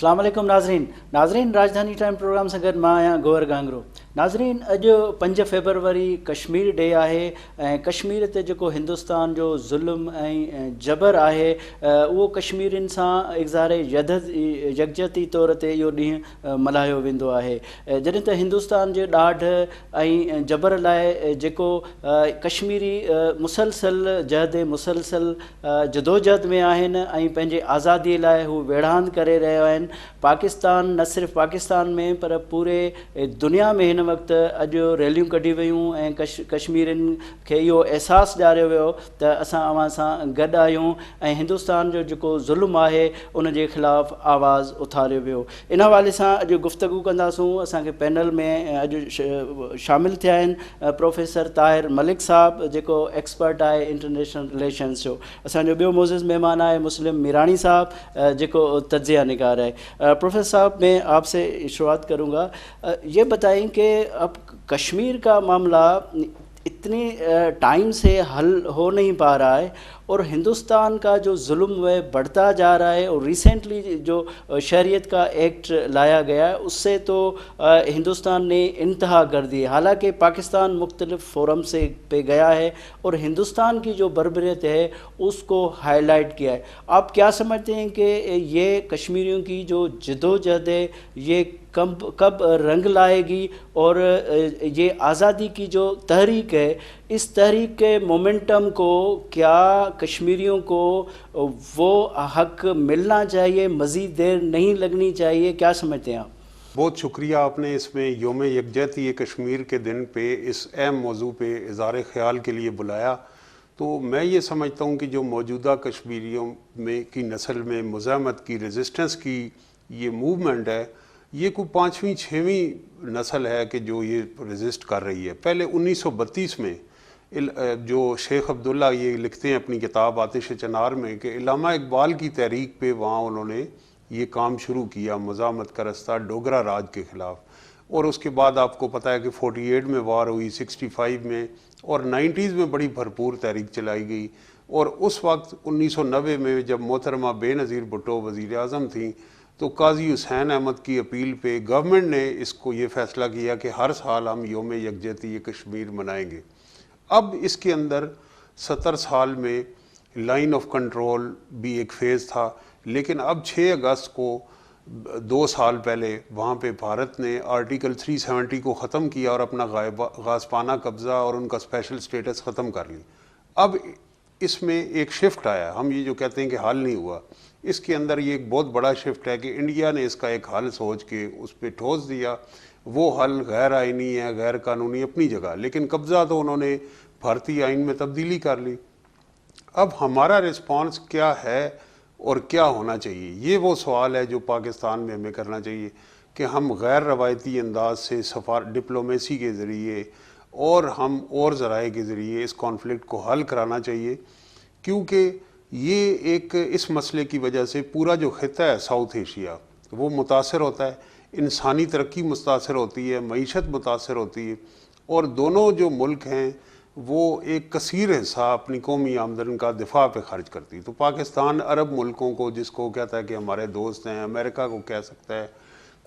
अस्सलाम वालेकुम नाज़रीन राजधानी टाइम प्रोग्राम से गॾु मां आहियां गौहर गांगरो। नाज़रीन अॼु 5 फेबरवरी कश्मीर डे आहे ऐं कश्मीर ते जेको हिंदुस्तान जो ज़ुल्म ऐं जबर आहे उहो कश्मीरियुनि सां इज़हार यकजहती तौर ते इहो ॾींहुं मल्हायो वेंदो आहे। जॾहिं त हिंदुस्तान जे ॾाढ ऐं जबर लाइ जेको कश्मीरी मुसलसल मुसलसल जदोजहद में आहिनि ऐं पंहिंजे आज़ादीअ लाइ हू वेढ़ांद करे रहिया आहिनि। पाकिस्तान न सिर्फ़ु पाकिस्तान में पर पूरे दुनिया में हिन वक़्तु अॼु रैलियूं कढी वियूं ऐं कश्मीरियुनि खे इहो अहसासु ॾियारियो वियो त असां अव्हां सां गॾु आहियूं ऐं हिंदुस्तान जो जेको ज़ुल्म आहे उन जे ख़िलाफ़ु आवाज़ु उथारियो वियो। इन हवाले सां अॼु गुफ़्तगू कंदासूं। असांखे पैनल में अॼु शामिलु थिया आहिनि प्रोफेसर ताहिर मलिक साहब जेको एक्सपर्ट आहे इंटरनेशनल रिलेशन्स जो। असांजो ॿियो मोज़िज़ महिमान आहे मुस्लिम मीरानी साहब जेको तज्ज़िया निगार है। प्रोफेसर साहब मैं आपसे शुरुआत करूँगा, ये बताएं कि अब कश्मीर का मामला इतनी टाइम से हल हो नहीं पा रहा है और हिंदुस्तान का जो जुल्म है बढ़ता जा रहा है और रिसेंटली जो शरीयत का एक्ट लाया गया है उससे तो हिंदुस्तान ने इंतहा कर दी। हालांकि पाकिस्तान मुख्तलिफ फोरम से पे गया है और हिंदुस्तान की जो बर्बरियत है उसको हाईलाइट किया है। आप क्या समझते हैं कि ये कश्मीरियों की जो जदोजहद है ये कब रंग लाएगी और ये आज़ादी की जो तहरीक है इस तहरीक के मोमेंटम को क्या कश्मीरियों को वो हक मिलना चाहिए, मज़ीद देर नहीं लगनी चाहिए, क्या समझते हैं आप? बहुत शुक्रिया, आपने इसमें योम यकजहती कश्मीर के दिन पे इस अहम मौजू पे इज़हार ख़याल के लिए बुलाया। तो मैं ये समझता हूँ कि जो मौजूदा कश्मीरियों में की नस्ल में मुज़ाहमत की रेजिस्टेंस की ये मूवमेंट है, ये कोई 5वीं 6वीं नस्ल है कि जो ये रेजिस्ट कर रही है। पहले 1932 में जो शेख अब्दुल्ला ये लिखते हैं अपनी किताब आतिश चनार में कि इल्लामा इकबाल की तहरीक पे वहाँ उन्होंने ये काम शुरू किया मुज़ाहमत का रास्ता डोगरा राज के ख़िलाफ़। और उसके बाद आपको पता है कि 48 में वार हुई, 65 में और 90s में बड़ी भरपूर तहरीक चलाई गई। और उस वक्त 1990 में जब मोहतरमा बेनज़ीर भुट्टो वज़ीर आज़म थी तो काजी हुसैन अहमद की अपील पे गवर्नमेंट ने इसको ये फ़ैसला किया कि हर साल हम योम यकजहती कश्मीर मनाएंगे। अब इसके अंदर 70 साल में लाइन ऑफ कंट्रोल भी एक फ़ेज़ था, लेकिन अब 6 अगस्त को 2 साल पहले वहाँ पे भारत ने आर्टिकल 370 को ख़त्म किया और अपना गाज़पाना कब्ज़ा और उनका स्पेशल स्टेटस ख़त्म कर ली। अब इसमें एक शिफ्ट आया, हम ये जो कहते हैं कि हल नहीं हुआ, इसके अंदर ये एक बहुत बड़ा शिफ्ट है कि इंडिया ने इसका एक हल सोच के उस पर ठोस दिया। वो हल गैर आइनी है, गैर कानूनी अपनी जगह, लेकिन कब्ज़ा तो उन्होंने भारतीय आइन में तब्दीली कर ली। अब हमारा रिस्पांस क्या है और क्या होना चाहिए, ये वो सवाल है जो पाकिस्तान में हमें करना चाहिए कि हम गैर रवायती अंदाज से डिप्लोमेसी के ज़रिए और हम और ज़राए के ज़रिए इस कॉन्फ्लिक्ट को हल कराना चाहिए। क्योंकि ये एक इस मसले की वजह से पूरा जो खिता है साउथ एशिया वो मुतासर होता है, इंसानी तरक्की मुतासर होती है, मईशत मुतासर होती है और दोनों जो मुल्क हैं वो एक कसीर हिस्सा अपनी कौमी आमदन का दिफा पे खर्च करती है। तो पाकिस्तान अरब मुल्कों को जिसको कहता है कि हमारे दोस्त हैं, अमेरिका को कह सकता है,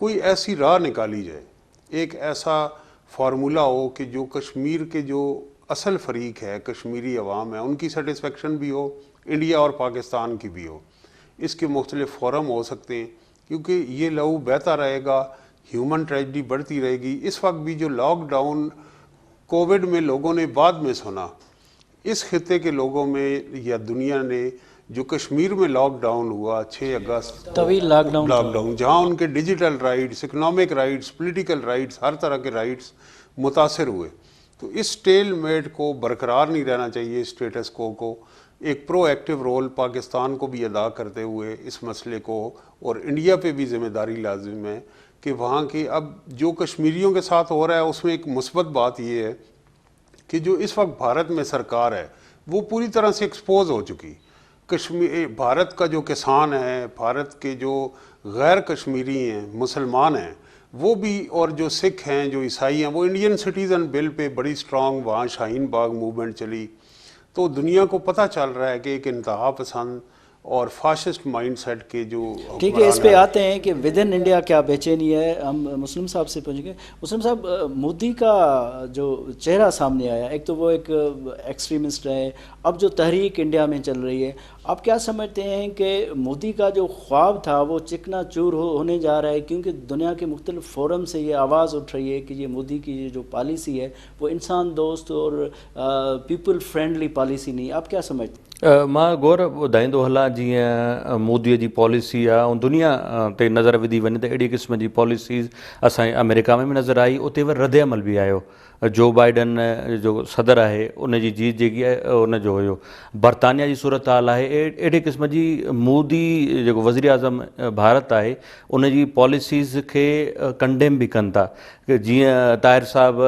कोई ऐसी राह निकाली जाए, एक ऐसा फार्मूला हो कि जो कश्मीर के जो असल फरीक है, कश्मीरी अवाम है, उनकी सेटिस्फेक्शन भी हो, इंडिया और पाकिस्तान की भी हो। इसके मुख्तलिफ फोरम हो सकते हैं क्योंकि ये लहू बहता रहेगा, ह्यूमन ट्रेजिडी बढ़ती रहेगी। इस वक्त भी जो लॉकडाउन कोविड में लोगों ने बाद में सुना, इस खिते के लोगों में या दुनिया ने जो कश्मीर में लॉकडाउन हुआ 6 अगस्त तवील लॉकडाउन जहाँ उनके digital rights, economic rights, political rights, हर तरह के राइट्स मुतासर हुए। तो इस स्टेलमेट को बरकरार नहीं रहना चाहिए, स्टेटस को एक प्रोएक्टिव रोल पाकिस्तान को भी अदा करते हुए इस मसले को और इंडिया पे भी ज़िम्मेदारी लाजिम है कि वहाँ की अब जो कश्मीरियों के साथ हो रहा है उसमें एक मुस्बत बात ये है कि जो इस वक्त भारत में सरकार है वो पूरी तरह से एक्सपोज हो चुकी। भारत का जो किसान है, भारत के जो गैर कश्मीरी हैं, मुसलमान हैं, वो भी और जो सिख हैं, जो ईसाई हैं, वो इंडियन सिटीज़न बिल पे बड़ी स्ट्रॉन्ग वहाँ शाहीन बाग मूवमेंट चली। तो दुनिया को पता चल रहा है कि एक इंतहा पसंद اور فاشسٹ مائنڈ سیٹ کے جو ٹھیک ہے، اس پہ آتے ہیں کہ ود ان انڈیا کیا بے چینی ہے. ہم مسلم صاحب سے پوچھیں گے. مسلم صاحب، مودی کا جو چہرہ سامنے آیا، ایک تو وہ ایک ایکسٹریمسٹ ہے، اب جو تحریک انڈیا میں چل رہی ہے، آپ کیا سمجھتے ہیں کہ مودی کا جو خواب تھا وہ چکنا چور ہونے جا رہا ہے؟ کیونکہ دنیا کے مختلف فورم سے یہ آواز اٹھ رہی ہے کہ یہ مودی کی جو پالیسی ہے وہ انسان دوست اور پیپل فرینڈلی پالیسی نہیں. آپ کیا سمجھتے ہیں؟ मां गौर ॿुधाईंदो हलां जीअं मोदीअ जी पॉलिसी आहे ऐं दुनिया ते नज़र विधी वञे त अहिड़ी क़िस्म जी पॉलिसीज़ असांजे अमेरिका में बि नज़र आई, उते वरी रद्द अमल बि आयो. जो बाइडन जो सदर आहे उन जी जीत जेकी आहे उन जो हुयो. बर्तानिया जी सूरत हाल आहे अहिड़े क़िस्म जी. मोदी जेको वज़ीर आज़म भारत आहे उन जी पॉलिसीज़ खे कंडेम बि कनि था. जीअं ताहिर साहिबु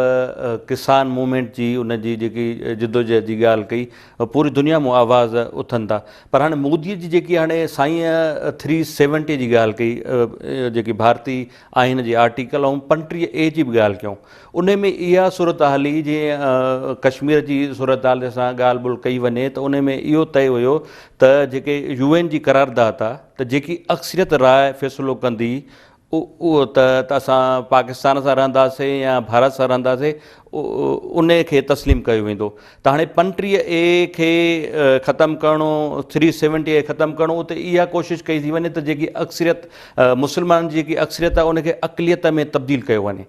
किसान मूवमेंट जी उन जी जेकी जिदोजहद जी ॻाल्हि कई, पूरी दुनिया में आवाज़ उथनि था. पर हाणे मोदीअ जी जेकी हाणे साईं 370 जी ॻाल्हि कई, जेकी भारतीय आइन जी आर्टिकल ऐं 35A जी बि ॻाल्हि कयूं, उन में इहा सूरत हाल ई जीअं कश्मीर जी सूरत हाल सां ॻाल्हि ॿोल्हि कई वञे त उन में इहो तय हुयो त जेके UN जी करारदाद आहे त जेकी अक्सरियत राय फ़ैसिलो कंदी उहो त असां पाकिस्तान सां रहंदासीं या भारत सां रहंदासीं, उन खे तस्लीम कयो वेंदो. त हाणे 35A खे ख़तमु करिणो, 370 ख़तमु करिणो, उते इहा कोशिशि कई थी वञे त जेकी अक्सरियत मुस्लमाननि जी जेकी अक्सरियत आहे उनखे अक़लियत में तब्दील कयो वञे.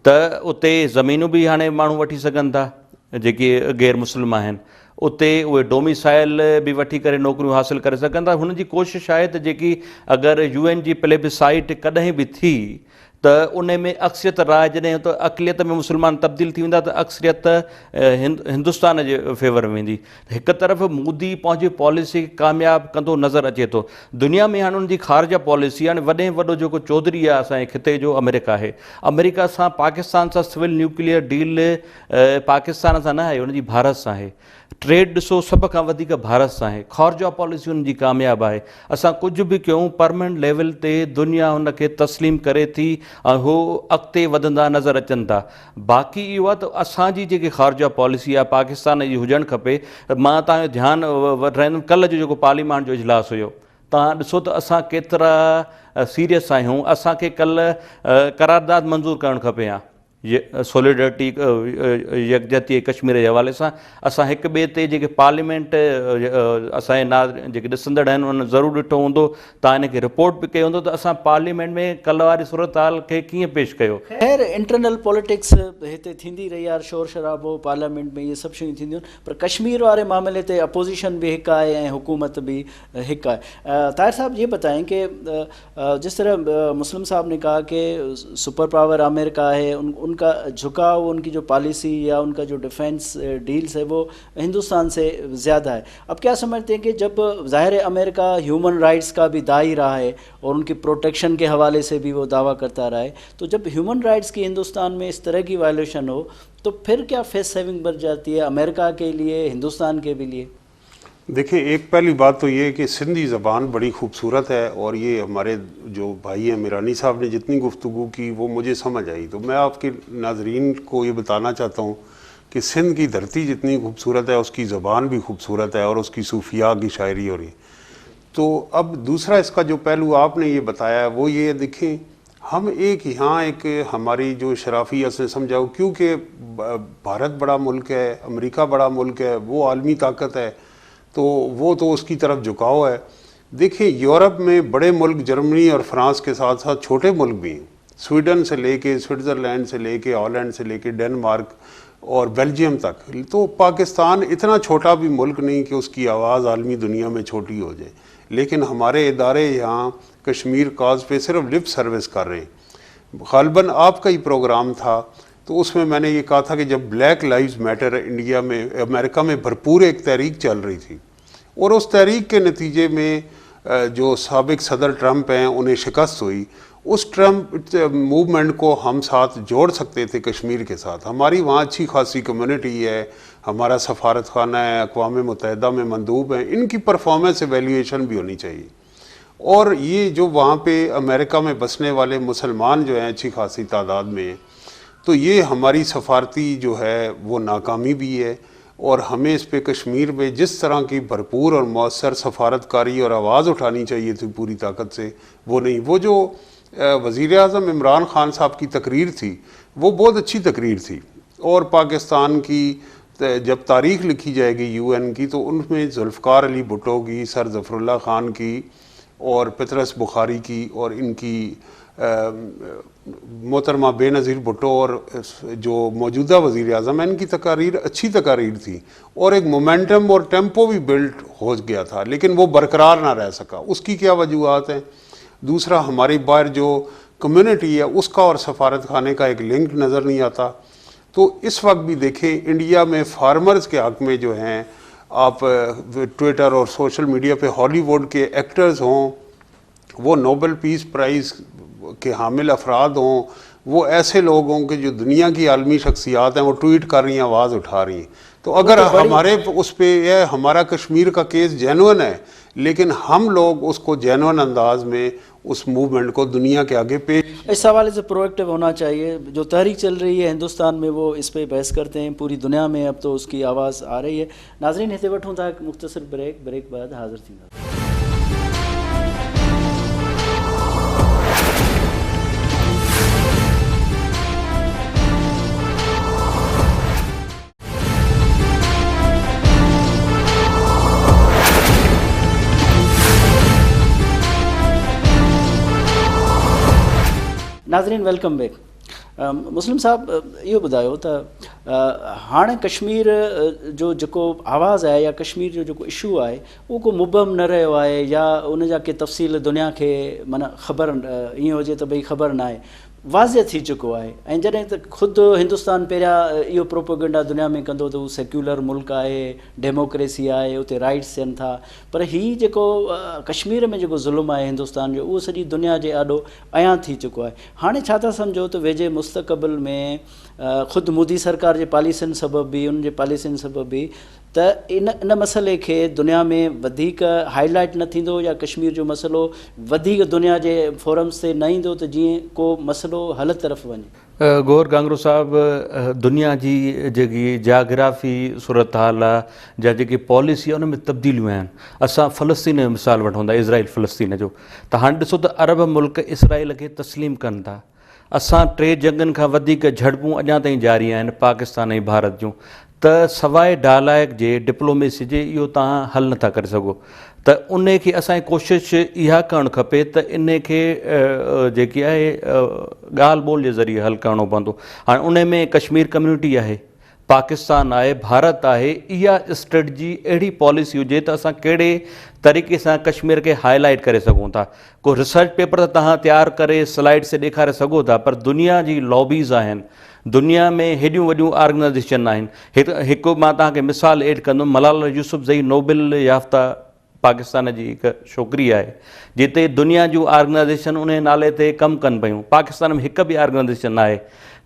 त उते ज़मीनूं बि हाणे माण्हू वठी सघनि था जेके गैर मुस्लिम आहिनि, उते उहे डोमिसाइल बि वठी करे नौकरियूं हासिल करे सघनि था. हुन जी कोशिशि आहे त जेकी अगरि UN जी प्लेबिसाइट कॾहिं बि थी त उन में अक्सरियत राय जॾहिं त अक़लियत में मुस्लमान तब्दील थी वेंदा त अक्सरियत हिंदुस्तान जे फेवर में वेंदी. हिकु तरफ़ मोदी पंहिंजी पॉलिसी कामयाबु कंदो नज़र अचे थो. दुनिया में हाणे उनजी ख़ारजा पॉलिसी, हाणे वॾे में वॾो जेको चौधरी आहे असांजे खिते जो अमेरिका आहे, अमेरिका सां पाकिस्तान सां सिविल न्यूक्लियर डील पाकिस्तान सां न आहे, उनजी भारत सां आहे. ट्रेड ॾिसो सभ खां वधीक भारत सां आहे. ख़ारजा पॉलिसी हुन जी कामयाबु आहे. असां कुझु बि कयूं परमानेंट लेवल ते दुनिया हुनखे तस्लीम करे थी ऐं हू अॻिते वधंदा नज़र अचनि था. बाक़ी इहो आहे त असांजी जेकी ख़ारजा पॉलिसी आहे पाकिस्तान जी हुजणु खपे. मां तव्हांजो ध्यानु वठाईंदुमि, कल्ह जो जेको पार्लियामेंट जो इजलास हुयो, तव्हां ॾिसो त असां केतिरा सीरियस आहियूं. असांखे कल्ह करारदाद मंज़ूरु करणु खपे हा, सोलिडरिटी यकजहती कश्मीर जे हवाले सां. असां हिक ॿिए ते जेके पार्लियामेंट असांजे जेके ॾिसंदड़ आहिनि उन्हनि ज़रूरु ॾिठो हूंदो, तव्हां हिनखे रिपोर्ट बि कयो हूंदो त असां पार्लियामेंट में कल्ह वारी सूरत हाल खे कीअं पेश कयो. ख़ैर इंटरनल पॉलिटिक्स हिते थींदी रही आहे, शोर शराबो पार्लियामेंट में, इहे सभु शयूं थींदियूं, पर कश्मीर वारे मामले ते अपोजिशन भी हिकु आहे ऐं हुकूमत भी हिकु आहे. ताहिर साहब ये बताएं कि जिस तरह मुस्लिम साहब ने कहा कि सुपर पावर अमेरिका है, उनका झुकाव, उनकी जो पॉलिसी या उनका जो डिफेंस डील्स है वो हिंदुस्तान से ज़्यादा है. अब क्या समझते हैं कि जब ज़ाहिर अमेरिका ह्यूमन राइट्स का भी दाई रहा है और उनकी प्रोटेक्शन के हवाले से भी वो दावा करता रहा है, तो जब ह्यूमन राइट्स की हिंदुस्तान में इस तरह की वायलेशन हो तो फिर क्या फेस सेविंग बढ़ जाती है अमेरिका के लिए, हिंदुस्तान के भी लिए? देखिए, एक पहली बात तो ये है कि सिंधी ज़बान बड़ी खूबसूरत है और ये हमारे जो भाई हैं मिरानी साहब ने जितनी गुफ्तगू की वो मुझे समझ आई. तो मैं आपके नाजरीन को ये बताना चाहता हूँ कि सिंध की धरती जितनी खूबसूरत है उसकी ज़बान भी खूबसूरत है और उसकी सूफिया की शायरी हो रही है. तो अब दूसरा इसका जो पहलू आपने ये बताया वो ये देखें, हम यहाँ एक हमारी जो शराफियत से समझाओ, क्योंकि भारत बड़ा मुल्क है, अमेरिका बड़ा मुल्क है, वो आलमी ताकत है, तो वो तो उसकी तरफ झुकाव है. देखिए, यूरोप में बड़े मुल्क जर्मनी और फ्रांस के साथ साथ छोटे मुल्क भी हैं, स्वीडन से लेके स्विट्ज़रलैंड से लेके हॉलैंड से लेके डेनमार्क और बेल्जियम तक. तो पाकिस्तान इतना छोटा भी मुल्क नहीं कि उसकी आवाज़ आलमी दुनिया में छोटी हो जाए, लेकिन हमारे इदारे यहाँ कश्मीर काज पे सिर्फ लिप सर्विस कर रहे हैं. ग़ालिबन आपका ही प्रोग्राम था तो उसमें मैंने ये कहा था कि जब ब्लैक लाइव्स मैटर इंडिया में, अमेरिका में भरपूर एक तहरीक चल रही थी और उस तहरीक के नतीजे में जो साबिक सदर ट्रंप हैं उन्हें शिकस्त हुई, उस ट्रंप मूवमेंट को हम साथ जोड़ सकते थे कश्मीर के साथ. हमारी वहाँ अच्छी खासी कम्युनिटी है, हमारा सफारत खाना है, अक़वाम मुत्तहिदा में मंदूब हैं, इनकी परफॉर्मेंस एवेल्यूएशन भी होनी चाहिए. और ये जो वहाँ पे अमेरिका में बसने वाले मुसलमान जो हैं अच्छी खासी तादाद में, तो ये हमारी सफारती जो है वो नाकामी भी है اور ہمیں اس پہ کشمیر پہ جس طرح کی بھرپور اور مؤثر سفارتکاری اور آواز اٹھانی چاہیے تھی پوری طاقت سے، وہ نہیں۔ وہ جو وزیر اعظم عمران خان صاحب کی تقریر تھی وہ بہت اچھی تقریر تھی، اور پاکستان کی جب تاریخ لکھی جائے گی یو این کی تو ان میں ذوالفقار علی بھٹو کی، سر ظفر اللہ خان کی، اور پطرس بخاری کی، اور ان کی محترمہ بے نظیر بھٹو اور جو موجودہ وزیر اعظم ہیں، ان کی تقاریر اچھی تقاریر تھی، اور ایک مومنٹم اور ٹیمپو بھی بلڈ ہو گیا تھا، لیکن وہ برقرار نہ رہ سکا۔ اس کی کیا وجوہات ہیں؟ دوسرا، ہماری باہر جو کمیونٹی ہے اس کا اور سفارت خانے کا ایک لنک نظر نہیں آتا۔ تو اس وقت بھی دیکھیں انڈیا میں فارمرز کے حق میں جو ہیں، آپ ٹویٹر اور سوشل میڈیا پہ ہالی ووڈ کے ایکٹرز ہوں، وہ نوبل پیس پرائز کے حامل افراد ہوں، وہ ایسے لوگ ہوں کہ جو دنیا کی عالمی شخصیات ہیں، وہ ٹویٹ کر رہی ہیں، آواز اٹھا رہی ہیں۔ تو اگر ہمارے اس پہ یہ ہمارا کشمیر کا کیس جینون ہے، لیکن ہم لوگ اس کو جینون انداز میں اس موومنٹ کو دنیا کے آگے پیش، اس حوالے سے پرو ایکٹیو ہونا چاہیے۔ جو تحریک چل رہی ہے ہندوستان میں وہ اس پہ بحث کرتے ہیں، پوری دنیا میں اب تو اس کی آواز آ رہی ہے۔ ناظرین ہتے وٹھوں تھا ایک مختصر بریک بعد حاضر تھیں۔ ناظرین ویلکم بیک۔ مسلم صاحب یہ ॿुधायो त हाणे कश्मीर जो जेको आवाज़ आहे या कश्मीर जो जेको इशू आहे उहो को मुबहम न रहियो आहे, या उन जा के तफ़सील दुनिया खे माना ख़बर ईअं हुजे त भई ख़बर न आहे, वाज़िह थी चुको आहे। ऐं जॾहिं त ख़ुदि हिंदुस्तान पहिरियां इहो प्रोपोगंडा दुनिया में कंदो त उहो सेक्युलर मुल्क आहे, डेमोक्रेसी आहे, उते राइट्स थियनि था, पर हीउ जेको कश्मीर में जेको ज़ुल्म आहे हिंदुस्तान जो, उहो सॼी दुनिया जे ॾाढो अयां थी चुको आहे। हाणे छा था सम्झो त वेझे मुस्तक़बिल में ख़ुदि मोदी सरकार जे पॉलिसियुनि सबबि बि, उन जे पॉलिसियुनि सबबि बि त इन मसइले खे दुनिया में वधीक हाईलाइट न थींदो, या कश्मीर जो मसइलो वधीक दुनिया जे फोरम्स ते न ईंदो त जीअं को मसइलो हल तरफ़ वञे? गौर गांगरो साहब, दुनिया जी जेकी जाग्राफ़ी सूरत हाल आहे, जा जेकी पॉलिसी आहे उन में तब्दीलियूं आहिनि। असां फ़लस्तीन जो मिसाल वठूं था, इज़राइल फ़लस्तीन जो, त हाणे ॾिसो त अरब मुल्क इसराइल खे तस्लीम कनि था। असां 3 जंगनि खां वधीक झड़पूं अञा ताईं जारी आहिनि पाकिस्तान ऐं भारत जूं, त सवाइ डायलॉग जे, डिप्लोमेसी जे, इहो तव्हां हल नथा करे सघो। त उन खे असांजी कोशिशि इहा करणु खपे त इन खे जेकी आहे ॻाल्हि ॿोल जे ज़रिए हल करिणो पवंदो। हाणे उन में कश्मीर कम्यूनिटी आहे, पाकिस्तान आहे, भारत आहे, इहा स्ट्रेटजी अहिड़ी पॉलिसी हुजे त असां कहिड़े तरीक़े सां कश्मीर खे हाईलाइट करे सघूं था। को रिसर्च पेपर त तव्हां तयारु करे स्लाइड से ॾेखारे सघो था, पर दुनिया जी लॉबीज़ आहिनि, दुनिया में हेॾियूं वॾियूं ऑर्गेनाइजेशन आहिनि। हिकु मां तव्हांखे मिसाल एड कंदुमि, मलाला यूसुफ़ज़ई नोबेल याफ़्ता पाकिस्तान जी हिकु छोकिरी आहे, जिते दुनिया जूं ऑर्गेनाइजेशन उन नाले ते कमु कनि पियूं। पाकिस्तान में हिकु बि ऑर्गेनाइजेशन आहे।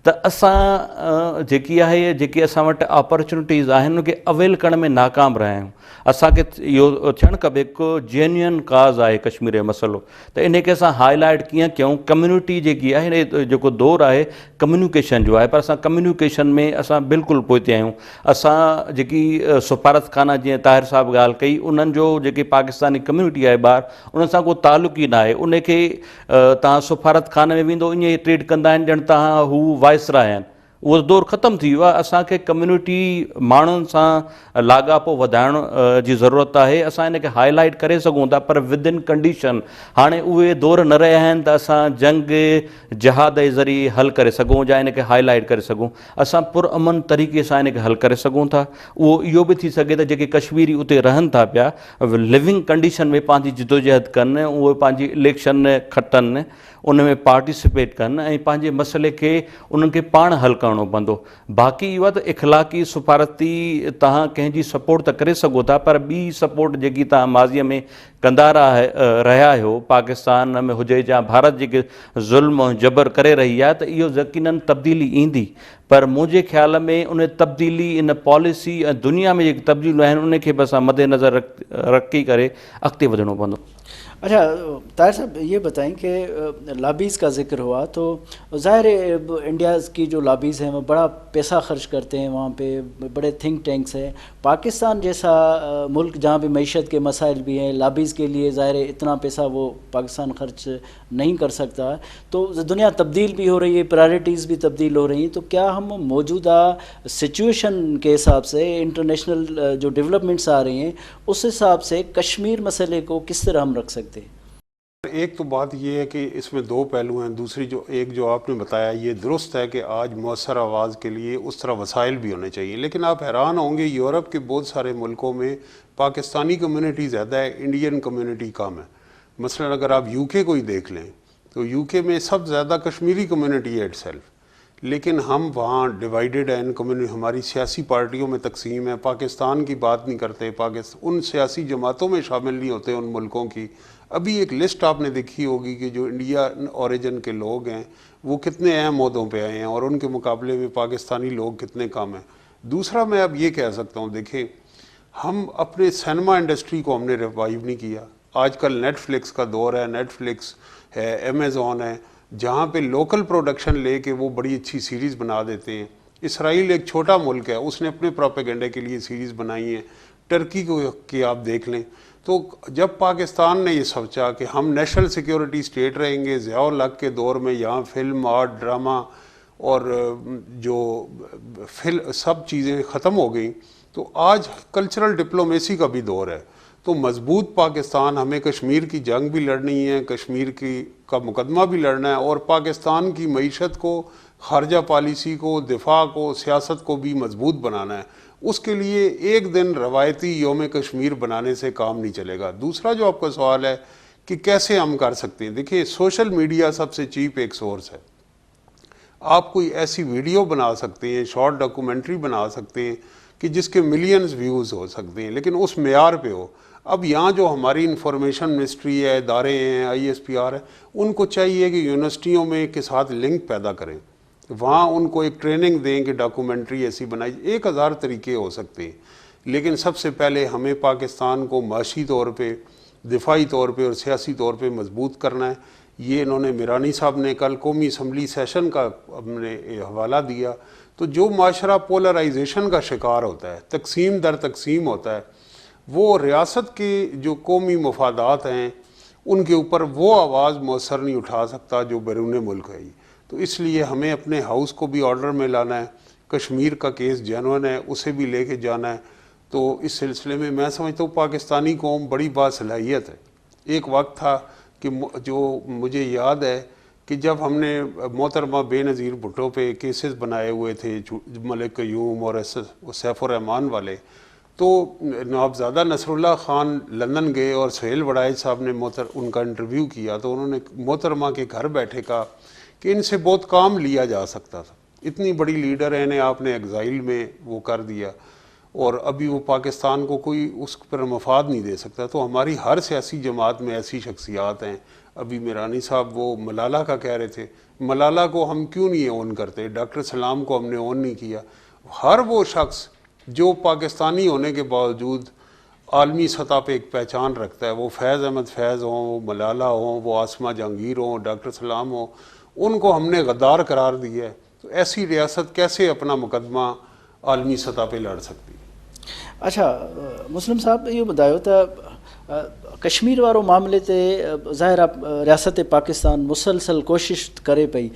त असां जेकी आहे, जेकी असां वटि अपॉर्चुनिटीज़ आहिनि उनखे अवेल करण में नाकाम रहिया आहियूं। असांखे इहो थियणु खपे हिकु जेन्युइन काज़ आहे कश्मीर जो मसइलो, त इन खे असां हाईलाइट कीअं कयूं। कम्यूनिटी जेकी आहे, जेको दौरु आहे कम्यूनिकेशन जो आहे, पर असां कम्यूनिकेशन में असां बिल्कुलु पोइते आहियूं। असां जेकी सफ़ारतखाना, जीअं ताहिर साहिबु ॻाल्हि कई, उन्हनि जो जेकी पाकिस्तानी कम्यूनिटी आहे ॿाहिरि, उन सां को तालुक़ ई न आहे। उनखे तव्हां सफ़ारतखाने में वेंदो ईअं ई ट्रीट कंदा आहिनि ॼण तव्हां हू वाइसराय आहिनि। उहो दौर ख़तमु थी वियो आहे। असांखे कम्यूनिटी माण्हुनि सां लाॻापो वधाइण जी ज़रूरत आहे। असां हिन खे हाईलाइट करे सघूं था, पर विदिन कंडीशन। हाणे उहे दौर न रहिया आहिनि त असां जंग जहाद जे ज़रिए हल करे सघूं या हिन खे हाईलाइट करे सघूं। असां पुरअमन तरीक़े सां हिन खे हल करे सघूं था। उहो इहो बि थी सघे त जेके कश्मीरी उते रहनि था पिया, लिविंग कंडीशन में पंहिंजी जिदोजहद कनि, उहे पंहिंजी इलेक्शन खटनि, उन में पार्टिसिपेट कनि ऐं पंहिंजे मसइले खे उन्हनि खे पाण हल करिणो पवंदो। बाक़ी इहो आहे त इख़लाक़ी सफ़ारती तव्हां कंहिंजी सपोर्ट त करे सघो था, पर ॿी सपोर्ट जेकी तव्हां माज़ीअ में कंदा रहिया आहियो पाकिस्तान में हुजे या भारत जेके ज़ुल्म ऐं जबर करे रही आहे, त इहो यकीनन तब्दीली ईंदी। पर मुंहिंजे ख़्याल में उन तब्दीली, इन पॉलिसी ऐं दुनिया में जेके तब्दीलियूं आहिनि उन खे बि असां मद्देनज़र रखी करे अॻिते वधणो पवंदो। अच्छा ताहिर साहब, ये बताएं कि लॉबीज़ का ज़िक्र हुआ तो ज़ाहिर है इंडिया की जो लॉबीज़ हैं वो बड़ा पैसा खर्च करते हैं, वहाँ पे बड़े थिंक टैंक्स हैं। पाकिस्तान जैसा मुल्क जहाँ पे मईशत के मसाइल भी हैं, लॉबीज़ के लिए ज़ाहिर है इतना पैसा वो पाकिस्तान खर्च नहीं कर सकता। तो दुनिया तब्दील भी हो रही है, प्रायोरिटीज़ भी तब्दील हो रही हैं। तो क्या हम मौजूदा सिचुएशन के हिसाब से, इंटरनेशनल जो डेवलपमेंट्स आ रही हैं उस हिसाब से कश्मीर मसले को किस तरह हम रख सकते हैं? एक तो बात ये है कि इसमें दो पहलू हैं। दूसरी जो आपने बताया ये दुरुस्त है कि आज मौसर आवाज़ के लिए उस तरह वसाइल भी होने चाहिए, लेकिन आप हैरान होंगे यूरोप के बहुत सारे मुल्कों में पाकिस्तानी कम्युनिटी ज़्यादा है, इंडियन कम्युनिटी कम है। मसलन अगर आप यूके को ही देख लें तो यूके में सब ज़्यादा कश्मीरी कम्युनिटी है इटसेल्फ, लेकिन हम वहाँ डिवाइडेड हैं। कम्युनिटी हमारी सियासी पार्टियों में तकसीम है, पाकिस्तान की बात नहीं करते, पाकिस्तान उन सियासी जमातों में शामिल नहीं होते उन मुल्कों की। अभी एक लिस्ट आपने देखी होगी कि जो इंडियन ओरिजिन के लोग हैं वो कितने अहम ओहदों पे आए हैं और उनके मुकाबले में पाकिस्तानी लोग कितने कम हैं। दूसरा मैं अब ये कह सकता हूँ, देखें हम अपने सिनेमा इंडस्ट्री को हमने रिवाइव नहीं किया। आजकल नेटफ्लिक्स का दौर है, नेटफ्लिक्स है, अमेज़ॉन है, जहाँ पे लोकल प्रोडक्शन लेके वो बड़ी अच्छी सीरीज़ बना देते हैं। इसराइल एक छोटा मुल्क है, उसने अपने प्रोपेगेंडे के लिए सीरीज़ बनाई है। टर्की को की आप देख लें। तो जब पाकिस्तान ने ये सोचा कि हम नेशनल सिक्योरिटी स्टेट रहेंगे, ज़िया-उल हक के दौर में यहाँ फिल्म, आर्ट, ड्रामा और जो सब चीज़ें ख़त्म हो गई, तो आज कल्चरल डिप्लोमेसी का भी दौर है। तो मजबूत पाकिस्तान, हमें कश्मीर की जंग भी लड़नी है, कश्मीर का मुकदमा भी लड़ना है और पाकिस्तान की मईशत को, खारजा पॉलिसी को, दिफा को, सियासत को भी मजबूत बनाना है। उसके लिए एक दिन रवायती योम कश्मीर बनाने से काम नहीं चलेगा। दूसरा जो आपका सवाल है कि कैसे हम कर सकते हैं, देखिए सोशल मीडिया सबसे चीप एक सोर्स है। आप कोई ऐसी वीडियो बना सकते हैं, शॉर्ट डॉक्यूमेंट्री बना सकते हैं कि जिसके मिलियंस व्यूज़ हो सकते हैं, लेकिन उस मेयार पे हो। अब यहाँ जो हमारी इंफॉर्मेशन मिनिस्ट्री है, इदारे हैं, ISPR है, उनको चाहिए कि यूनिवर्सिटियों में के साथ लिंक पैदा करें, वहाँ उनको एक ट्रेनिंग दें कि डॉक्यूमेंट्री ऐसी बनाई। 1000 तरीके हो सकते हैं, लेकिन सबसे पहले हमें पाकिस्तान को माशी तौर पे, दिफाई तौर पे और सियासी तौर पे मजबूत करना है। ये इन्होंने मिरानी साहब ने कल कौमी असम्बली सेशन का हमने हवाला दिया। तो जो माशरा पोलराइजेशन का शिकार होता है, तकसीम दर तकसीम होता है, वो रियासत के जो कौमी मफादात हैं उनके ऊपर वो आवाज़ मौसर नहीं उठा सकता जो बैरून मुल्क है। तो इसलिए हमें अपने हाउस को भी ऑर्डर में लाना है, कश्मीर का केस जेन्युइन है उसे भी लेके जाना है। तो इस सिलसिले में मैं समझता हूँ पाकिस्तानी कौम बड़ी बासलाहियत है। एक वक्त था कि जो मुझे याद है कि जब हमने मोहतरमा बेनज़ीर भुट्टो पे केसेस बनाए हुए थे, मलिक क़य्यूम और सैफुर रहमान वाले, तो नवाबज़ादा नसरुल्लाह ख़ान लंदन गए और सुहेल वड़ाइच साहब ने उनका इंटरव्यू किया, तो उन्होंने मोहतरमा के घर बैठे कहा कि इनसे बहुत काम लिया जा सकता था, इतनी बड़ी लीडर है, इन्हें आपने एग्ज़ाइल में वो कर दिया और अभी वो पाकिस्तान को कोई उस पर मफाद नहीं दे सकता। तो हमारी हर सियासी जमात में ऐसी शख्सियात हैं। अभी मिरानी साहब वो मलाला का कह रहे थे, मलाला को हम क्यों नहीं ओन करते, डॉक्टर सलाम को हमने ओन नहीं किया। हर वो शख्स जो पाकिस्तानी होने के बावजूद आलमी सतह पे एक पहचान रखता है, वो फैज़ अहमद फैज़ हों, वो मलाला हों, वो आसमा जहांगीर हों, डॉक्टर सलाम हो, उनको हमने गद्दार करार दिया है। तो ऐसी रियासत कैसे अपना मुकदमा आलमी सतह पे लड़ सकती है? अच्छा मुस्लिम साहब, ये ॿुधायो त कश्मीर वारो मामले ते ज़ाहिर आहे रियासत पाकिस्तान मुसलसल कोशिश करे पई।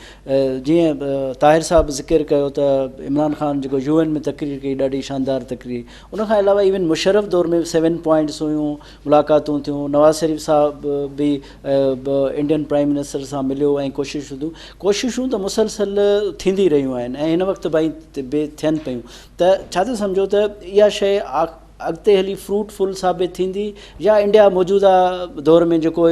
जीअं ताहिर साहब ज़िक्र कयो त इमरान ख़ान जेको UN में तकरीर कई, ॾाढी शानदार तकरीर। उनखां अलावा इवन मुशर्रफ दौर में 7 पॉइंट्स हुयूं, मुलाक़ातूं थियूं, नवाज़ शरीफ़ साहब भी इंडियन प्राइम मिनिस्टर सां मिलियो ऐं कोशिशूं त मुसलसल थींदी रहियूं आहिनि ऐं हिन वक़्तु भई थियनि पियूं। त छा था सम्झो त इहा शइ अॻिते हली फ्रूटफुल साबित थींदी या इंडिया मौजूदा दौर में जेको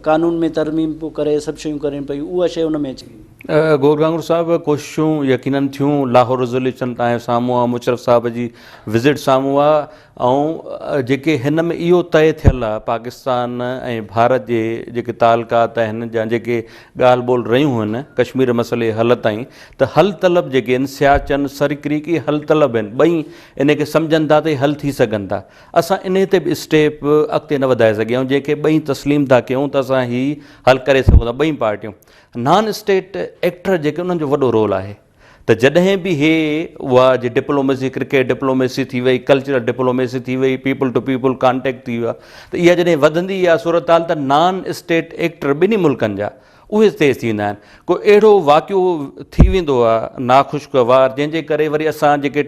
कानून में तरमीम करे सभु शयूं करनि पियूं उहा शइ उन में अची? गौर गांगुर साहब, कोशिशूं यकीनन थियूं, लाहौर रेज़ोल्यूशन तव्हांजे साम्हूं आहे, मुशर्रफ साहब जी विज़िट साम्हूं आहे, ऐं जेके हिन में इहो तय थियल आहे पाकिस्तान ऐं भारत जे जेके तालुकात आहिनि या जेके ॻाल्हि ॿोल रहियूं आहिनि कश्मीर मसइले हल ताईं, त हल तलब जेके आहिनि सियाचन सरक्रीकी हल तलब आहिनि, ॿई इन खे सम्झनि था त हल थी सघनि था। असां इन ते बि स्टेप अॻिते न वधाए सघिया आहियूं, जंहिंखे ॿई तस्लीम था कयूं त असां ही हल करे सघूं था। ॿई पार्टियूं नॉन स्टेट एक्टर जेके उन्हनि जो वॾो रोल आहे, त जॾहिं बि हे उहा जी डिप्लोमेसी, क्रिकेट डिप्लोमेसी थी वई, कल्चरल डिप्लोमेसी थी वई, पीपल टू पीपल कॉन्टेक्ट थी वियो आहे, त इहा जॾहिं वधंदी आहे सूरत हाल, त नॉन स्टेट एक्टर ॿिन्ही मुल्कनि जा उहे तेज़ थींदा आहिनि। को अहिड़ो वाक़ियो थी वेंदो आहे नाख़ुशगवार, जंहिंजे करे वरी असां जेके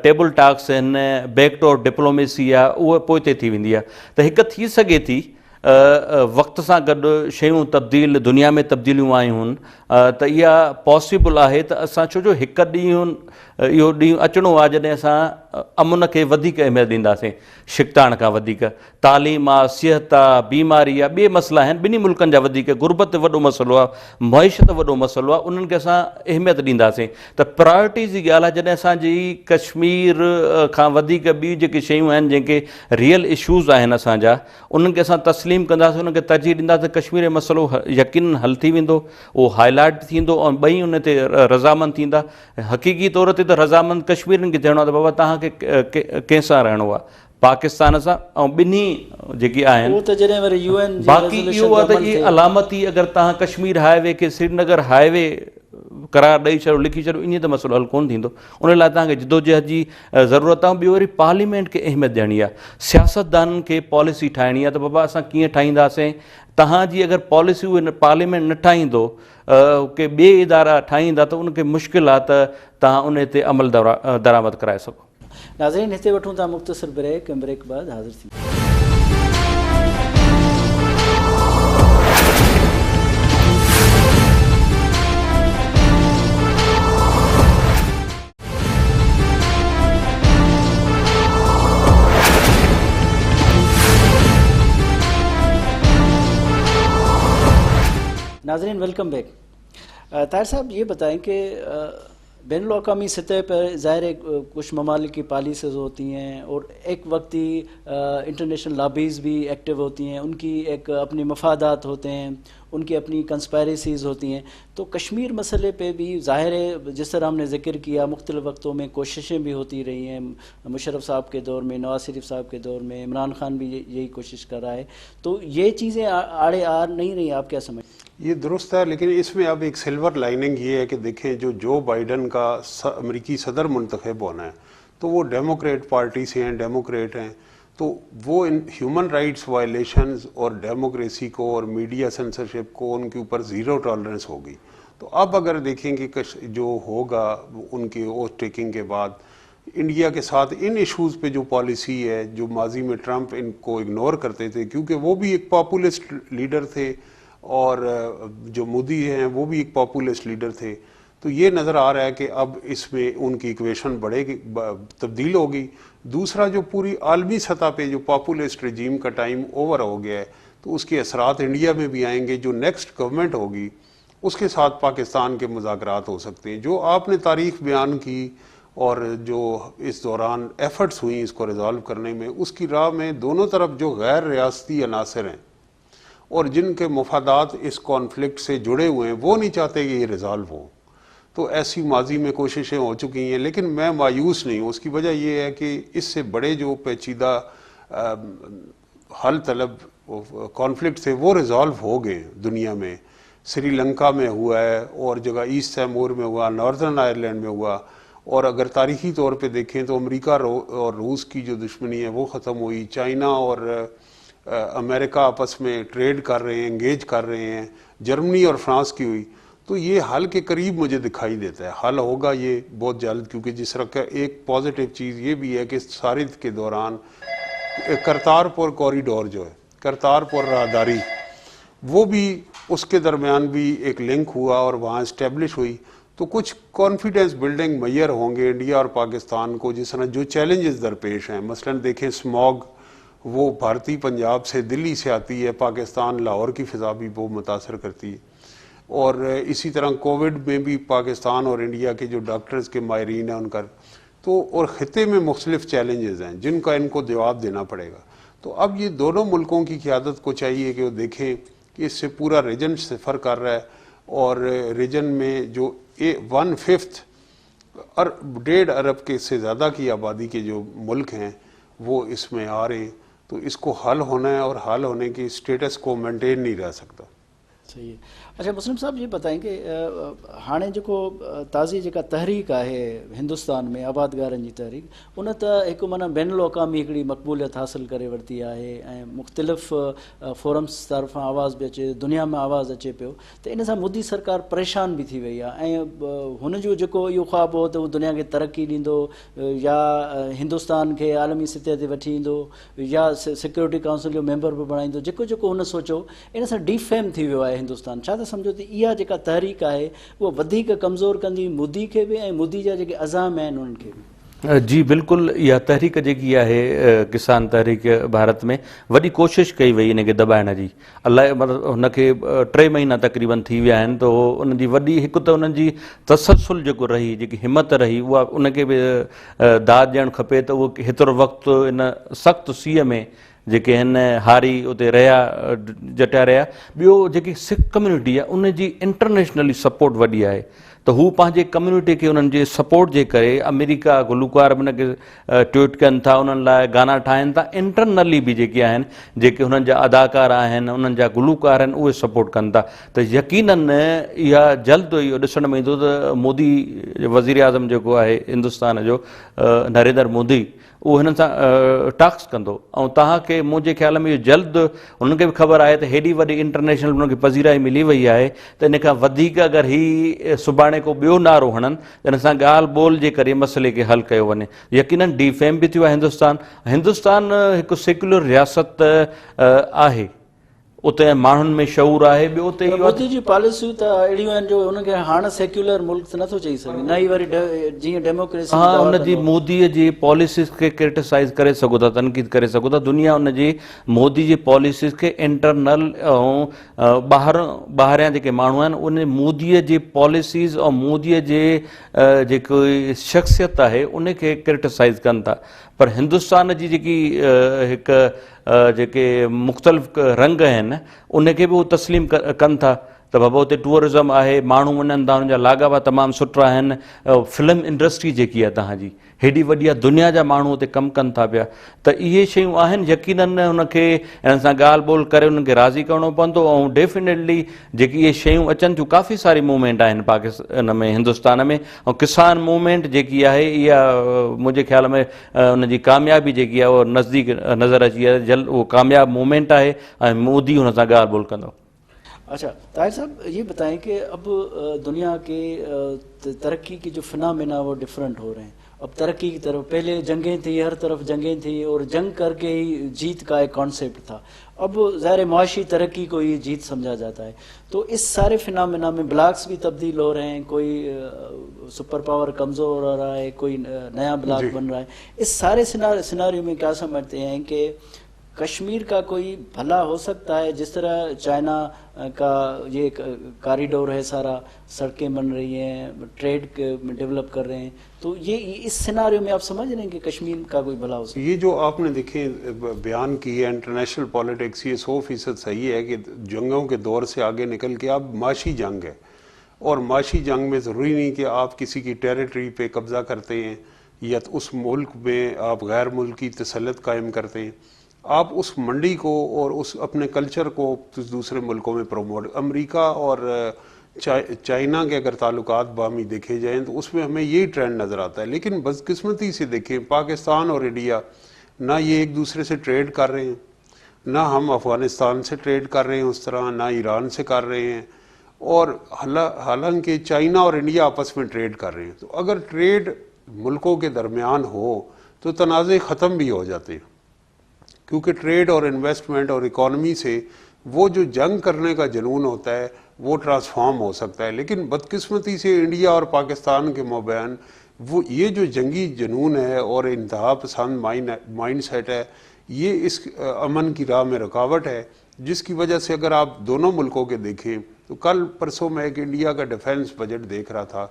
टेबल टॉक्स आहिनि, बैकडोर डिप्लोमेसी आहे, उहा पोइ ते थी वेंदी आहे। त हिकु थी सघे थी वक़्त सां गॾु शयूं तब्दील, दुनिया में तब्दीलियूं आयूं आहिनि, त इहा पॉसिबल आहे त असां छो जो हिकु ॾींहुं इहो ॾींहुं अचिणो आहे जॾहिं असां अमुन खे वधीक अहमियत ॾींदासीं, शिकताण खां वधीक। तालीम आहे, सिहत आहे, बीमारी आहे, ॿिए मसइला आहिनि ॿिन्ही मुल्कनि जा वधीक, गुरबत वॾो मसइलो आहे, मईशत वॾो मसइलो आहे, उन्हनि खे असां अहमियत ॾींदासीं। त प्रायोरिटीज़ जी ॻाल्हि आहे, जॾहिं असांजी कश्मीर खां वधीक ॿी जेके शयूं आहिनि जेके रियल इशूज़ आहिनि असांजा, उन्हनि खे असां तस्लीम कंदासीं, उन्हनि खे तरजीह ॾींदासीं, कश्मीर जो मसइलो यकीन हल थी वेंदो, उहो हाईलाइट थींदो, ऐं ॿई उन ते रज़ामंद थींदा। हक़ीक़ी तौर ते त रज़ामंद कश्मीरनि खे थियणो आहे, त बाबा तव्हांखे कंहिंसां रहणो आहे, पाकिस्तान सां, ऐं ॿिन्ही जेकी आहिनि। बाक़ी इहो आहे त इहा अलामती, अगरि तव्हां कश्मीर हाईवे खे श्रीनगर हाईवे करार ॾेई छॾियो, लिखी छॾियो, ईअं त मसइलो हल कोन थींदो। उन लाइ तव्हांखे जिदोजहद जी ज़रूरत आहे। ॿियो वरी पार्लियामेंट खे अहमियत ॾियणी आहे, सियासतदाननि खे पॉलिसी ठाहिणी आहे, त बाबा असां कीअं ठाहींदासीं। तव्हांजी अगरि पॉलिसी उहे पार्लियामेंट न ठाहींदो, के ॿिए इदारा ठाहींदा, त उनखे मुश्किल आहे त तव्हां उन ते अमल दरामद कराए सघो। नाज़रीन, हिते वठूं था मुख़्तसर ब्रेक, ब्रेक बाद हाज़िर थी। नाज़रीन, वेलकम बैक। ताहिर साहब, ये बताएं कि बैनुल-अक़वामी सतह पर ज़ाहिर है कुछ ममालिक की पॉलिसीज़ होती हैं और एक वक्ती इंटरनेशनल लॉबीज़ भी एक्टिव होती हैं, उनकी एक अपने मफादात होते हैं, उनकी अपनी कंस्पायरेसीज़ होती हैं। तो कश्मीर मसले पे भी ज़ाहिर है जिस तरह हमने ज़िक्र किया, मुख्तलिफ़ वक्तों में कोशिशें भी होती रही हैं, मुशर्रफ साहब के दौर में, नवाज शरीफ साहब के दौर में, इमरान खान भी यही कोशिश कर रहा है। तो ये चीज़ें आड़े आ नहीं रही, आप क्या समझ? ये दुरुस्त है, लेकिन इसमें अब एक सिल्वर लाइनिंग ये है कि देखें, जो बाइडन का अमेरिकी सदर मुंतखब होना है, तो वो डेमोक्रेट पार्टी से हैं, डेमोक्रेट हैं, तो वो इन ह्यूमन राइट्स वायलेशंस और डेमोक्रेसी को और मीडिया सेंसरशिप को उनके ऊपर ज़ीरो टॉलरेंस होगी। तो अब अगर देखेंगे जो होगा उनके ओथ टेकिंग के बाद, इंडिया के साथ इन इश्यूज़ पे जो पॉलिसी है, जो माजी में ट्रंप इनको इग्नोर करते थे, क्योंकि वो भी एक पॉपुलिस्ट लीडर थे और जो मोदी हैं वो भी एक पॉपुलिस्ट लीडर थे, तो ये नज़र आ रहा है कि अब इसमें उनकी इक्वेशन बढ़ेगी, तब्दील होगी। दूसरा, जो पूरी आलमी सतह पे जो पॉपुलिस्ट रजीम का टाइम ओवर हो गया है, तो उसके असरात इंडिया में भी आएंगे। जो नेक्स्ट गवर्नमेंट होगी उसके साथ पाकिस्तान के मुज़ाकरात हो सकते हैं। जो आपने तारीख बयान की और जो इस दौरान एफर्ट्स हुई इसको रिजॉल्व करने में, उसकी राह में दोनों तरफ जो गैर रियासती अनासर हैं और जिनके मफादात इस कॉन्फ्लिक्ट से जुड़े हुए हैं, वो नहीं चाहते कि ये रिजॉल्व हो। तो ऐसी माजी में कोशिशें हो चुकी हैं, लेकिन मैं मायूस नहीं हूँ। उसकी वजह ये है कि इससे बड़े जो पेचीदा हल तलब कॉन्फ्लिक्ट थे वो रिजॉल्व हो गए दुनिया में। श्रीलंका में हुआ है और जगह ईस्ट तैमूर में हुआ, नॉर्दर्न आयरलैंड में हुआ, और अगर तारीखी तौर पे देखें तो अमेरिका और रूस की जो दुश्मनी है वो ख़त्म हुई। चाइना और अमेरिका आपस में ट्रेड कर रहे हैं, एंगेज कर रहे हैं, जर्मनी और फ्रांस की हुई। तो ये हल के करीब मुझे दिखाई देता है, हल होगा ये बहुत जल्द, क्योंकि जिस तरह का एक पॉजिटिव चीज़ ये भी है कि सारिद के दौरान करतारपुर कॉरिडोर जो है, करतारपुर राहदारी, वो भी उसके दरमियान भी एक लिंक हुआ और वहाँ इस्टेब्लिश हुई। तो कुछ कॉन्फिडेंस बिल्डिंग मैयर होंगे इंडिया और पाकिस्तान को। जिस तरह जो चैलेंजेस दरपेश हैं, मसलन देखें स्मॉग, वो भारतीय पंजाब से दिल्ली से आती है, पाकिस्तान लाहौर की फ़िज़ा भी वो मुतासर करती है। اور اسی طرح کووڈ میں بھی پاکستان اور انڈیا کے جو ڈاکٹرز کے ماہرین ہیں ان کا تو اور خطے میں مختلف چیلنجز ہیں جن کا ان کو جواب دینا پڑے گا. تو اب یہ دونوں ملکوں کی قیادت کو چاہیے کہ وہ دیکھیں کہ اس سے پورا ریجن سفر کر رہا ہے اور ریجن میں جو 1/5 1.5 ارب کے سے زیادہ کی آبادی کے جو ملک ہیں وہ اس میں آ رہے ہیں. تو اس کو حل ہونا ہے اور حل ہونے کی اسٹیٹس کو مینٹین نہیں رہ سکتا. صحیح ہے. اچھا مسلم صاحب یہ بتائیں کہ ہانے جو تازی جا تحریک ہے ہندوستان میں آبادگارن کی تحریک ان ایک مانا بین الاقوامی ایکڑی مقبولیت حاصل کرے ورتی ہے مختلف فورمس طرف آواز بھی اچے دنیا میں آواز اچے پو تو ان سے مودی سرکار پریشان بھی تھی وئی ہے ان جو جو خواب ہو تو وہ دنیا کے ترقی دینو یا ہندوستان کے عالمی سطح تے وٹھی ایندو یا سیکورٹی کاؤنسل جو ممبر بھی بنائیندو جو ان سوچو ان سے ڈیفیم تھی ویو ہے ہندوستان. چھا سمجھو تو یہ جا تحریک ہے وہ ودیک کمزور کندی مودی کے بھی مودی جا جو عزام ہیں ان کے بھی. جی بالکل یہ تحریک جی ہے کسان تحریک بھارت میں وڈی کوشش کئی وئی ان کے دبائن جی اللہ مطلب ان کے 3 مہینہ تقریباً تھی ویا ہیں تو ان کی وڈی ایک تو ان کی تسلسل جو رہی جی ہمت رہی وہ ان کے بھی داد ڈیڻ کھپے تو وہ ہتر وقت ان سخت سی میں جے ہاری اتنے رہا جٹیا رہا. بو جی سکھ کمیونٹی ہے ان کی انٹرنیشنلی سپورٹ وڈی ہے تو وہ پانچے کمیونٹی کے انہوں کے سپورٹ کے کرے امریکہ گلوکار ان کے ٹویٹ کن تھا ان لائے گانا ٹھائن تھا انٹرنلی بھی جی ان اداکار ہیں ان گلوکار ہیں وہ سپورٹ کن تھا. تو یقیناً یہ جلد ڈسण میں ایندو تو مودی وزیر اعظم جو ہے ہندوستان جو نریندر مودی وہ ان ٹاکس کندو تہاں کے مجھے خیال میں جلد ان کے بھی خبر ہے تو ہیڈی وڈی انٹرنیشنل ان کی پذیرائی ملی وئی ہے تو ان کا ودیک اگر ہی سبانے کو بیو نعرو ہنن تو ان سے گال بول کے کرے مسئلے کے حل کیا ونے. یقیناً ڈیفیم بھی تھو ہندوستان ایک سیکولر ریاست ہے اتنے مانن میں شعور ہے مودی جی پالیسیوں تو اڑیوں ہیں جو ان کے ہاں سیکولر ملک نہ تو چاہیے سکے نئی واری جی ڈیموکریسی ہاں ان کی مودی جی پالیسیز کے کرٹیسائز کرے سکو تا تنقید کرے سکو تا. دنیا ان کی مودی جی پالیسیز کے انٹرنل باہر جو مانو ہیں ان مودی جی پالیسیز اور مودی جی کوئی شخصیت ہے ان کے کرٹیسائز کن تا. پر ہندوستان کی جی مختلف رنگ ہیں ان کے بھی وہ تسلیم کن تھا تو بابا اتنے ٹورزم ہے مانو ونن تا ان لاگاپا تمام سٹھا ہیں. فلم انڈسٹری جی ہے تہاں جی ہیڈی وڈی دنیا جا مانو اتنے کم کن تھا پیا تو یہ شیوں ہیں یقیناً ان کے ان سے گال بول کرے ان کے راضی کرنا پوندو اور ڈیفینیٹلی جی یہ شیوں اچن جو کافی ساری موومنٹ ہیں پاکستان میں ہندوستان میں اور کسان موومنٹ جی ہے یہ مجھے خیال میں ان کی کامیابی جی ہے وہ نزدیک نظر اچی ہے جلد وہ کامیاب موومنٹ ہے مودی ان سے گال بول کندو. اچھا طاہر صاحب یہ بتائیں کہ اب دنیا کے ترقی کی جو فنامنا وہ ڈفرینٹ ہو رہے ہیں. اب ترقی کی طرف پہلے جنگیں تھیں ہر طرف جنگیں تھیں اور جنگ کر کے ہی جیت کا ایک کانسیپٹ تھا. اب ظاہر معاشی ترقی کو ہی جیت سمجھا جاتا ہے. تو اس سارے فنامنا میں بلاکس بھی تبدیل ہو رہے ہیں کوئی سپر پاور کمزور ہو رہا ہے کوئی نیا بلاک بن رہا ہے. اس سارے سیناریو میں کیا سمجھتے ہیں کہ کشمیر کا کوئی بھلا ہو سکتا ہے جس طرح چائنا کا یہ کاریڈور ہے سارا سڑکیں بن رہی ہیں ٹریڈ ڈیولپ کر رہے ہیں تو یہ اس سیناریو میں آپ سمجھ رہے ہیں کہ کشمیر کا کوئی بھلا ہو سکتا ہے. یہ جو آپ نے دیکھیں بیان کی ہے انٹرنیشنل پالیٹکس یہ 100% صحیح ہے کہ جنگوں کے دور سے آگے نکل کے اب معاشی جنگ ہے اور معاشی جنگ میں ضروری نہیں کہ آپ کسی کی ٹیریٹری پہ قبضہ کرتے ہیں یا اس ملک میں آپ غیر ملکی تسلط قائم کرتے ہیں. آپ اس منڈی کو اور اس اپنے کلچر کو دوسرے ملکوں میں پروموٹ. امریکہ اور چائنا کے اگر تعلقات باہمی دیکھے جائیں تو اس میں ہمیں یہی ٹرینڈ نظر آتا ہے. لیکن بدقسمتی سے دیکھیں پاکستان اور انڈیا نہ یہ ایک دوسرے سے ٹریڈ کر رہے ہیں نہ ہم افغانستان سے ٹریڈ کر رہے ہیں اس طرح نہ ایران سے کر رہے ہیں اور حالانکہ چائنا اور انڈیا آپس میں ٹریڈ کر رہے ہیں. تو اگر ٹریڈ ملکوں کے درمیان ہو تو تنازع ختم بھی ہو جاتے ہیں کیونکہ ٹریڈ اور انویسٹمنٹ اور اکانومی سے وہ جو جنگ کرنے کا جنون ہوتا ہے وہ ٹرانسفارم ہو سکتا ہے. لیکن بدقسمتی سے انڈیا اور پاکستان کے مابین وہ یہ جو جنگی جنون ہے اور انتہا پسند مائنڈ سیٹ ہے یہ اس امن کی راہ میں رکاوٹ ہے جس کی وجہ سے اگر آپ دونوں ملکوں کے دیکھیں تو کل پرسوں میں ایک انڈیا کا ڈیفنس بجٹ دیکھ رہا تھا،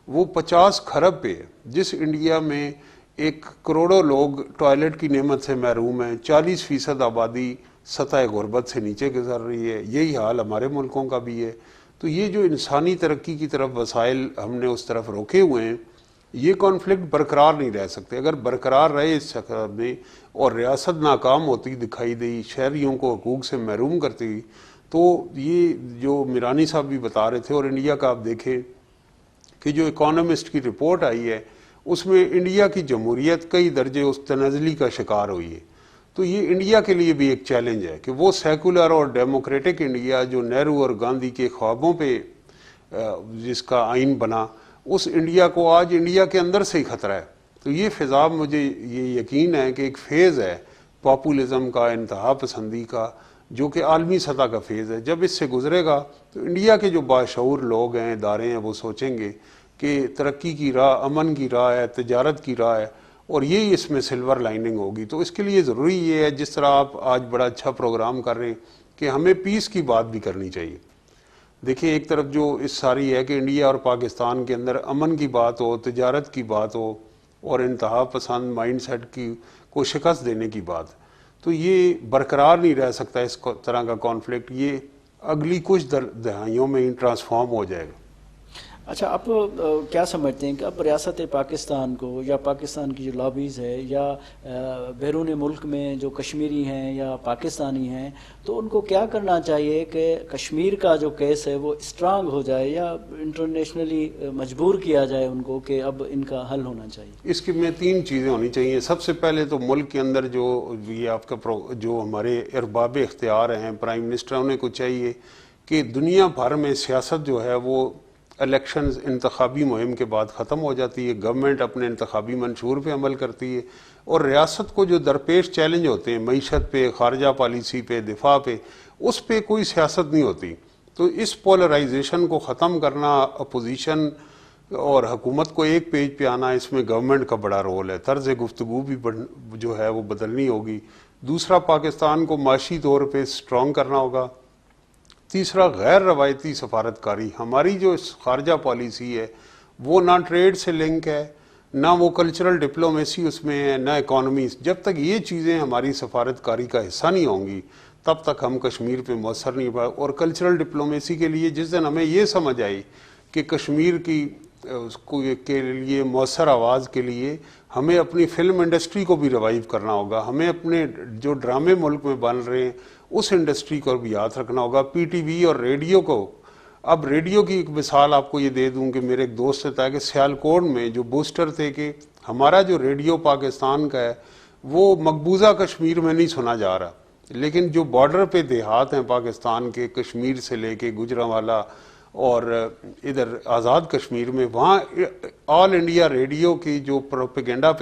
وہ 50 کھرب پہ ہے، جس انڈیا میں 1 کروڑوں لوگ ٹوائلٹ کی نعمت سے محروم ہیں، 40% آبادی سطح غربت سے نیچے گزر رہی ہے، یہی حال ہمارے ملکوں کا بھی ہے۔ تو یہ جو انسانی ترقی کی طرف وسائل ہم نے اس طرف روکے ہوئے ہیں، یہ کانفلکٹ برقرار نہیں رہ سکتے۔ اگر برقرار رہے اس چکر میں اور ریاست ناکام ہوتی دکھائی دی، شہریوں کو حقوق سے محروم کرتی ہوئی، تو یہ جو میرانی صاحب بھی بتا رہے تھے، اور انڈیا کا آپ دیکھیں کہ جو اکانومسٹ کی رپورٹ آئی ہے اس میں انڈیا کی جمہوریت کئی درجے اس تنزلی کا شکار ہوئی ہے۔ تو یہ انڈیا کے لیے بھی ایک چیلنج ہے کہ وہ سیکولر اور ڈیموکریٹک انڈیا جو نہرو اور گاندھی کے خوابوں پہ جس کا آئین بنا، اس انڈیا کو آج انڈیا کے اندر سے ہی خطرہ ہے۔ تو یہ فضا مجھے یہ یقین ہے کہ ایک فیز ہے پاپولزم کا، انتہا پسندی کا، جو کہ عالمی سطح کا فیز ہے۔ جب اس سے گزرے گا تو انڈیا کے جو باشعور لوگ ہیں، ادارے ہیں، وہ سوچیں گے کہ ترقی کی راہ امن کی راہ ہے، تجارت کی راہ ہے، اور یہی اس میں سلور لائننگ ہوگی۔ تو اس کے لیے ضروری یہ ہے، جس طرح آپ آج بڑا اچھا پروگرام کر رہے ہیں، کہ ہمیں پیس کی بات بھی کرنی چاہیے۔ دیکھیں ایک طرف جو اس ساری ہے کہ انڈیا اور پاکستان کے اندر امن کی بات ہو، تجارت کی بات ہو، اور انتہا پسند مائنڈ سیٹ کی کو شکست دینے کی بات، تو یہ برقرار نہیں رہ سکتا اس طرح کا کانفلکٹ، یہ اگلی کچھ دہائیوں میں ہی ٹرانسفارم ہو جائے گا۔ اچھا، آپ کیا سمجھتے ہیں کہ اب ریاست پاکستان کو یا پاکستان کی جو لابیز ہے یا بیرون ملک میں جو کشمیری ہیں یا پاکستانی ہیں، تو ان کو کیا کرنا چاہیے کہ کشمیر کا جو کیس ہے وہ اسٹرانگ ہو جائے، یا انٹرنیشنلی مجبور کیا جائے ان کو کہ اب ان کا حل ہونا چاہیے؟ اس کی میں 3 چیزیں ہونی چاہیے۔ سب سے پہلے تو ملک کے اندر جو یہ آپ کا جو ہمارے ارباب اختیار ہیں، پرائم منسٹر، انہیں کو چاہیے کہ دنیا بھر میں سیاست جو ہے وہ الیکشنز انتخابی مہم کے بعد ختم ہو جاتی ہے، گورنمنٹ اپنے انتخابی منشور پہ عمل کرتی ہے، اور ریاست کو جو درپیش چیلنج ہوتے ہیں معیشت پہ، خارجہ پالیسی پہ، دفاع پہ، اس پہ کوئی سیاست نہیں ہوتی۔ تو اس پولرائزیشن کو ختم کرنا، اپوزیشن اور حکومت کو ایک پیج پہ آنا، اس میں گورنمنٹ کا بڑا رول ہے۔ طرز گفتگو بھی جو ہے وہ بدلنی ہوگی۔ دوسرا، پاکستان کو معاشی طور پہ اسٹرانگ کرنا ہوگا۔ تیسرا، غیر روایتی سفارتکاری۔ ہماری جو خارجہ پالیسی ہے وہ نہ ٹریڈ سے لنک ہے، نہ وہ کلچرل ڈپلومیسی اس میں ہے، نہ اکانومی۔ جب تک یہ چیزیں ہماری سفارتکاری کا حصہ نہیں ہوں گی تب تک ہم کشمیر پہ مؤثر نہیں پائے۔ اور کلچرل ڈپلومیسی کے لیے جس دن ہمیں یہ سمجھ آئی کہ کشمیر کے لیے مؤثر آواز کے لیے ہمیں اپنی فلم انڈسٹری کو بھی ریوائیو کرنا ہوگا، ہمیں اپنے جو ڈرامے ملک میں بن رہے ہیں اس انڈسٹری کو بھی یاد رکھنا ہوگا۔ پی ٹی وی اور ریڈیو کو، اب ریڈیو کی ایک مثال آپ کو یہ دے دوں کہ میرے ایک دوست سے تھا کہ سیالکوٹ میں جو بوسٹر تھے کہ ہمارا جو ریڈیو پاکستان کا ہے وہ مقبوضہ کشمیر میں نہیں سنا جا رہا، لیکن جو بارڈر پہ دیہات ہیں پاکستان کے، کشمیر سے لے کے گجرانوالہ اور ادھر آزاد کشمیر میں، وہاں آل انڈیا ریڈیو کی جو پروپیگنڈا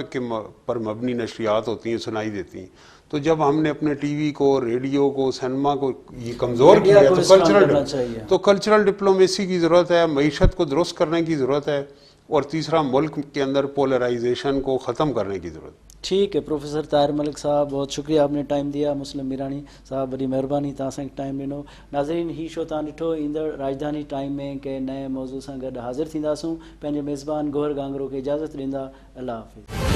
پر مبنی نشریات ہوتی ہیں سنائی دیتی ہیں۔ تو جب ہم نے اپنے ٹی وی کو، ریڈیو کو، سینما کو یہ کمزور کیا ہے تو کلچرل ڈپلومیسی کی ضرورت ہے، معیشت کو درست کرنے کی ضرورت ہے، اور تیسرا ملک کے اندر پولرائزیشن کو ختم کرنے کی ضرورت ہے۔ ٹھیک ہے پروفیسر طاہر ملک صاحب، بہت شکریہ آپ نے ٹائم دیا۔ مسلم میرانی صاحب وڈی مہربانی تاں سان ٹائم ॾिनो۔ ناظرین، ہی شو تاں ॾिठो ईंदड़ राजधानी टाइम में कंहिं नए मौज़ू सां गॾु हाज़िर थींदासूं। पंहिंजे मेज़बान गौहर गांगरो खे इजाज़त ॾींदा। अल्लाह हाफ़िज़।